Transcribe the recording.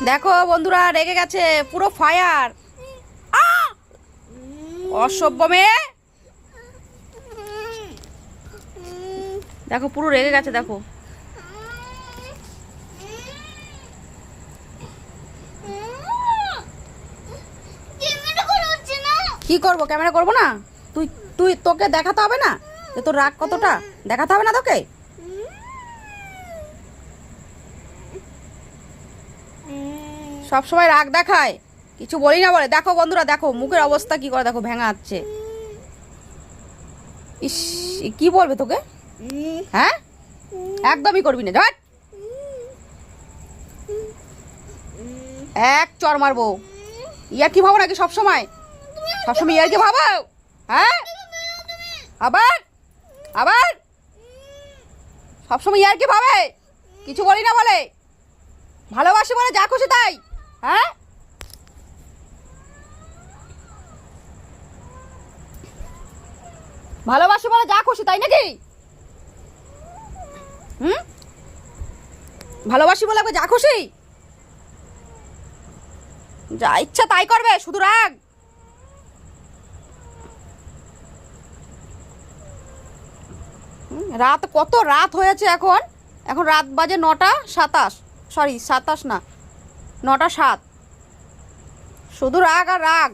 দেখো বন্ধুরা, রেগে গেছে, পুরো ফায়ার। অসভ্য মেয়ে, দেখো পুরো রেগে গেছে। দেখো কি করবো, ক্যামেরা করবো না? তুই তুই তোকে দেখাতে হবে না যে তোর রাগ কতটা? দেখাতে হবে না তোকে? সব সময় রাগ দেখায়, কিছু বলি না বলে। দেখো বন্ধুরা, দেখো মুখের অবস্থা কি করে, দেখো ভেঙাচ্ছে। ইস, কি বলবে তোকে? হ্যাঁ, একদমই করবি না, ধর। এক চর মারবো। ইয়ার কি ভাবো নাকি সবসময়? সবসময় ইয়ার কি ভাবো? হ্যাঁ, আবার আবার সবসময় ইয়ার কি ভাবে? কিছু বলি না বলে, ভালোবাসি বলে যা খুশি তাই। হ্যাঁ, ভালোবাসি বলে যা খুশি তাই নাকি? হুম, ভালোবাসি বলে যা খুশি, যা ইচ্ছা তাই করবে, শুধু রাগ। রাত কত রাত হয়েছে এখন? এখন রাত বাজে 9টা 27, সরি 27 না, 9টা 7। শুধু রাগ আর রাগ।